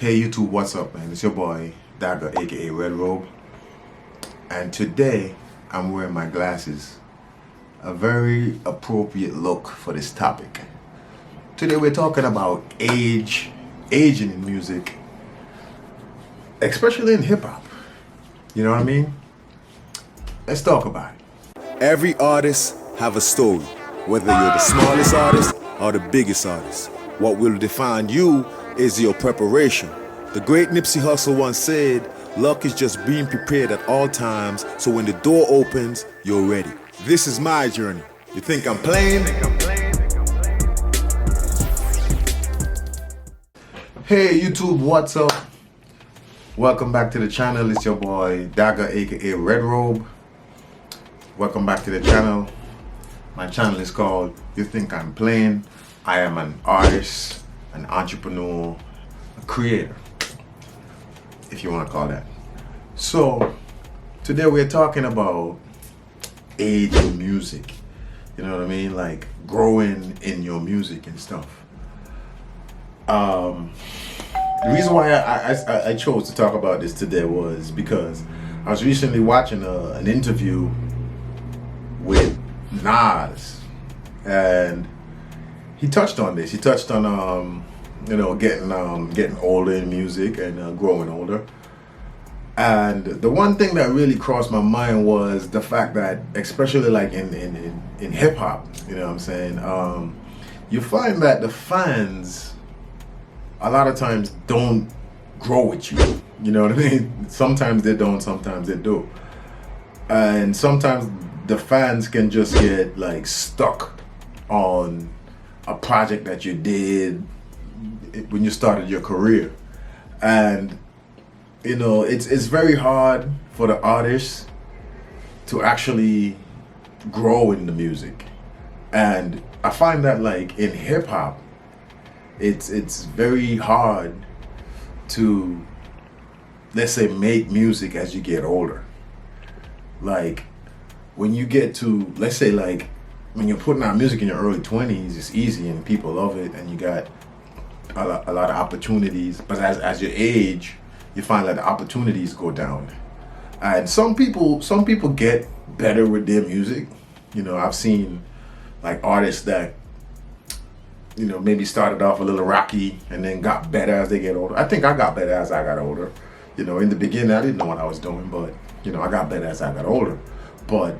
Hey YouTube, what's up, man? It's your boy Dagger, aka Red Robe, and today I'm wearing my glasses. A very appropriate look for this topic. Today we're talking about aging in music, especially in hip hop. You know what I mean? Let's talk about it. Every artist have a story, whether you're the smallest artist or the biggest artist. What will define you is your preparation. The great Nipsey Hussle once said, luck is just being prepared at all times, so when the door opens, you're ready. This is my journey. You think I'm playing? Hey YouTube, what's up? Welcome back to the channel. It's your boy Dagger, aka Red Robe. Welcome back to the channel. My channel is called You Think I'm Playing. I am an artist, an entrepreneur, a creator, if you want to call that. So today we're talking about age in music. You know what I mean? Like growing in your music and stuff. The reason why I chose to talk about this today was because I was recently watching an interview with Nas, and he touched on this. He touched on getting older in music and growing older. And the one thing that really crossed my mind was the fact that, especially like in hip hop, you know what I'm saying, you find that the fans a lot of times don't grow with you. You know what I mean? Sometimes they don't, sometimes they do. And sometimes the fans can just get like stuck on a project that you did when you started your career. And you know, it's very hard for the artists to actually grow in the music. And I find that like in hip hop, it's very hard to, let's say, make music as you get older. Like when you get to, let's say, like when you're putting out music in your early 20s, it's easy and people love it and you got a lot of opportunities. But as you age, you find that the opportunities go down. And some people get better with their music. You know, I've seen like artists that, you know, maybe started off a little rocky and then got better as they get older. I think I got better as I got older. You know, in the beginning I didn't know what I was doing, but you know, I got better as I got older. But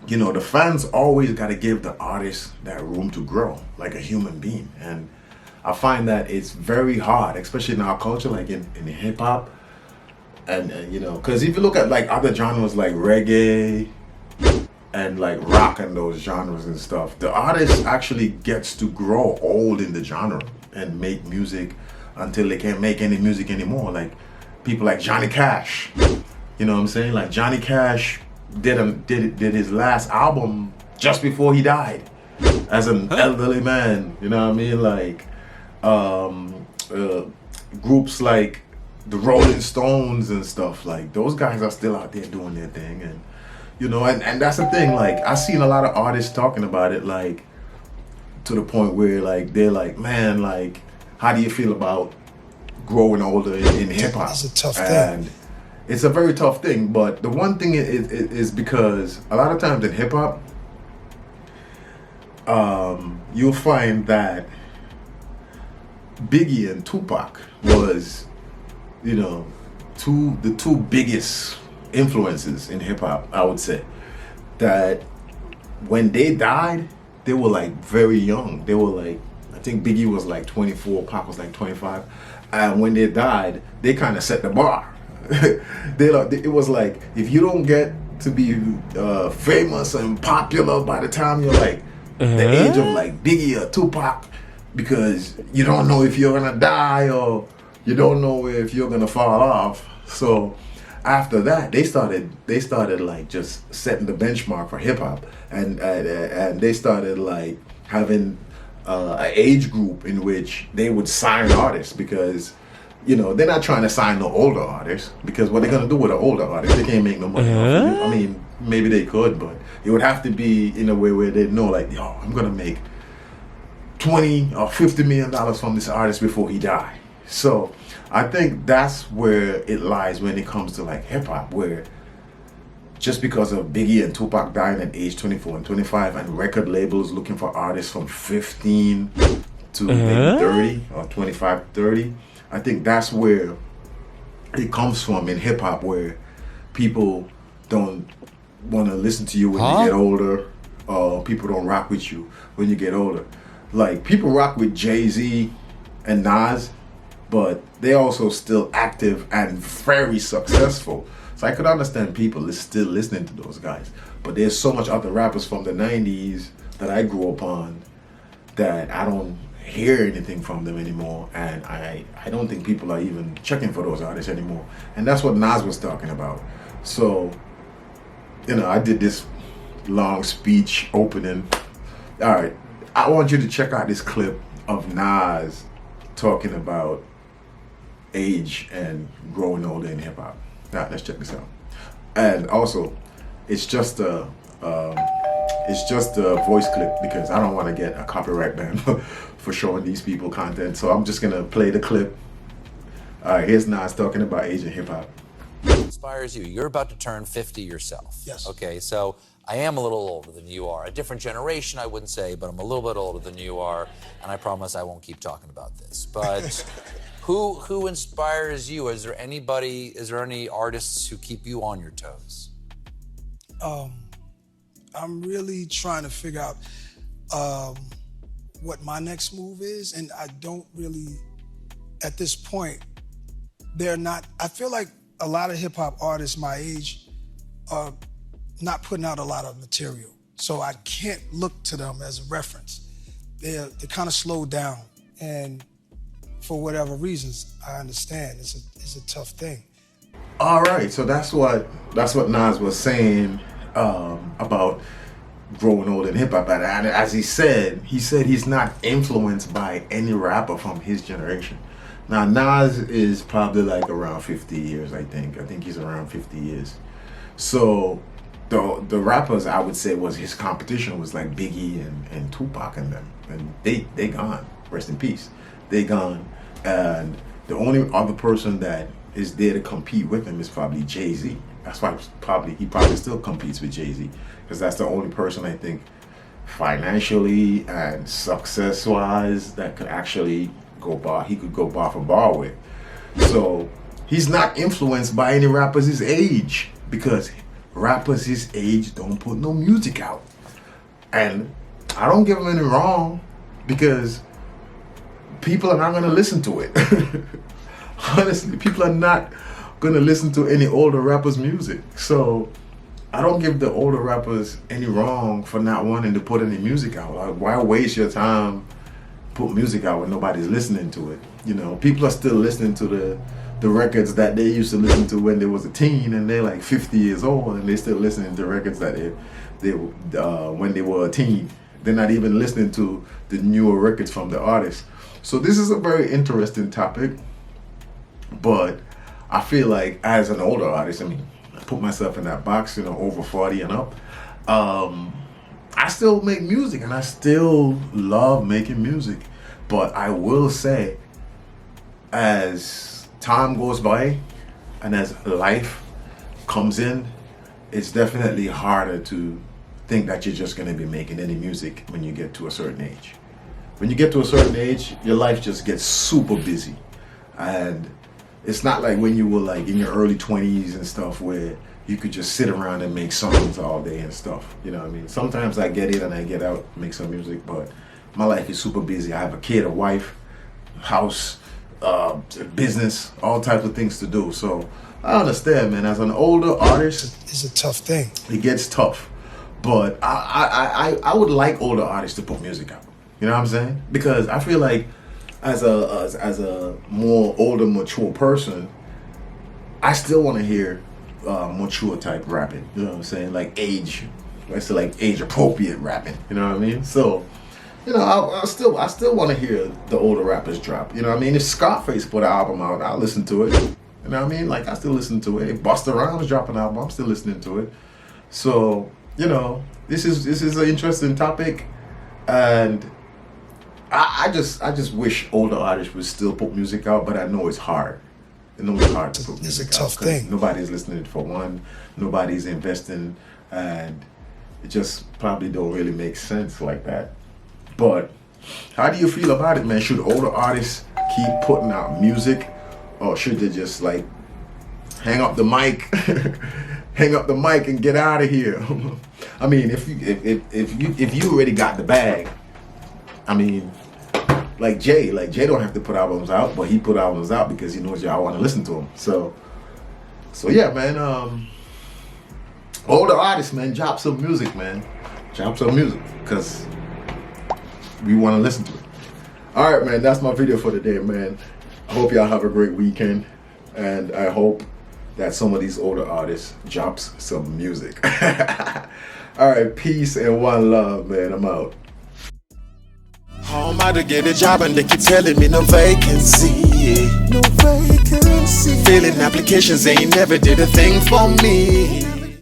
you know, the fans always got to give the artist that room to grow like a human being. And I find that it's very hard, especially in our culture, like in hip hop, and you know, because if you look at like other genres like reggae and like rock and those genres and stuff, the artist actually gets to grow old in the genre and make music until they can't make any music anymore. Like people like Johnny Cash, you know what I'm saying? Like Johnny Cash did his last album just before he died as an elderly man. You know what I mean? Like groups like the Rolling Stones and stuff, like those guys are still out there doing their thing. And you know, and that's the thing, like I've seen a lot of artists talking about it, like to the point where like they're like, man, like how do you feel about growing older in hip hop? It's a tough thing. And it's a very tough thing, but the one thing is because a lot of times in hip hop, you'll find that Biggie and Tupac was, you know, the two biggest influences in hip hop. I would say that when they died, they were like very young. They were like, I think Biggie was like 24, Pac was like 25, and when they died, they kind of set the bar. It was like, if you don't get to be famous and popular by the time you're like the age of like Biggie or Tupac, because you don't know if you're gonna die or you don't know if you're gonna fall off. So after that, they started like just setting the benchmark for hip hop, and they started like having an age group in which they would sign artists, because you know, they're not trying to sign no older artists, because what they're gonna do with an older artist, they can't make no money off of it. I mean, maybe they could, but it would have to be in a way where they know, like, yo, I'm gonna make $20 or $50 million from this artist before he die. So I think that's where it lies when it comes to like hip hop, where just because of Biggie and Tupac dying at age 24 and 25, and record labels looking for artists from 15 to maybe 30 or 25, 30, I think that's where it comes from in hip hop, where people don't want to listen to you when you get older, or people don't rock with you when you get older. Like, people rock with Jay-Z and Nas, but they're also still active and very successful. So I could understand people is still listening to those guys. But there's so much other rappers from the 90s that I grew up on that I don't hear anything from them anymore. And I don't think people are even checking for those artists anymore. And that's what Nas was talking about. So, I did this long speech opening. All right, I want you to check out this clip of Nas talking about age and growing older in hip hop. All right, let's check this out. And also, it's just a voice clip because I don't want to get a copyright ban for showing these people content. So I'm just gonna play the clip. All right, here's Nas talking about age in hip hop. Inspires you. You're about to turn 50 yourself. Yes. Okay, so I am a little older than you are. A different generation, I wouldn't say, but I'm a little bit older than you are, and I promise I won't keep talking about this. But who inspires you? Is there any artists who keep you on your toes? I'm really trying to figure out what my next move is, and I don't really, at this point, I feel like a lot of hip hop artists my age are not putting out a lot of material. So I can't look to them as a reference. They're kind of slowed down, and for whatever reasons, I understand it's a tough thing. All right, so that's what Nas was saying about growing old in hip hop. And as he said he's not influenced by any rapper from his generation. Now Nas is probably like around 50 years, I think. I think he's around 50 years. So the rappers I would say was his competition was like Biggie and Tupac and them. And they gone. Rest in peace. They gone. And the only other person that is there to compete with him is probably Jay-Z. That's why he probably still competes with Jay-Z, because that's the only person I think financially and success-wise that could actually he could go bar for bar with. So he's not influenced by any rappers his age, because rappers his age don't put no music out. And I don't give him any wrong, because people are not going to listen to it. Honestly, people are not going to listen to any older rappers' music. So I don't give the older rappers any wrong for not wanting to put any music out. Like, why waste your time put music out when nobody's listening to it? People are still listening to the records that they used to listen to when they was a teen, and they're like 50 years old, and they're still listening to records that they when they were a teen. They're not even listening to the newer records from the artists. So this is a very interesting topic, but I feel like as an older artist, I put myself in that box, over 40 and up, I still make music, and I still love making music. But I will say, as time goes by and as life comes in, it's definitely harder to think that you're just going to be making any music when you get to a certain age. When you get to a certain age, your life just gets super busy. And it's not like when you were like in your early 20s and stuff, where you could just sit around and make songs all day and stuff. You know what I mean? Sometimes I get in and I get out, make some music, but my life is super busy. I have a kid, a wife, house, business, all types of things to do. So I understand, man. As an older artist, It's a tough thing. it gets tough. But I would like older artists to put music out. You know what I'm saying? Because I feel like as a more older, mature person, I still want to hear mature type rapping. You know what I'm saying? Like age appropriate rapping. You know what I mean? So, I still want to hear the older rappers drop. You know what I mean? If Scarface put an album out, I'll listen to it. You know what I mean? Like, I still listen to it. If Busta Rhymes drop an album, I'm still listening to it. So, this is an interesting topic, and I just wish older artists would still put music out, but I know it's hard. I know it's hard to put It's a music tough out 'cause thing. nobody's listening for one, nobody's investing, and it just probably don't really make sense like that. But how do you feel about it, man? Should older artists keep putting out music, or should they just like hang up the mic, hang up the mic and get out of here? I mean, if you already got the bag, I mean, like Jay don't have to put albums out, but he put albums out because he knows y'all want to listen to him. So yeah, man. Older artists, man, drop some music, man. Drop some music, cause we want to listen to it. All right, man. That's my video for today, man. I hope y'all have a great weekend, and I hope that some of these older artists drops some music. All right, peace and one love, man. I'm out. How am I to get a job and they keep telling me no vacancy? No vacancy. Filling applications ain't never did a thing for me.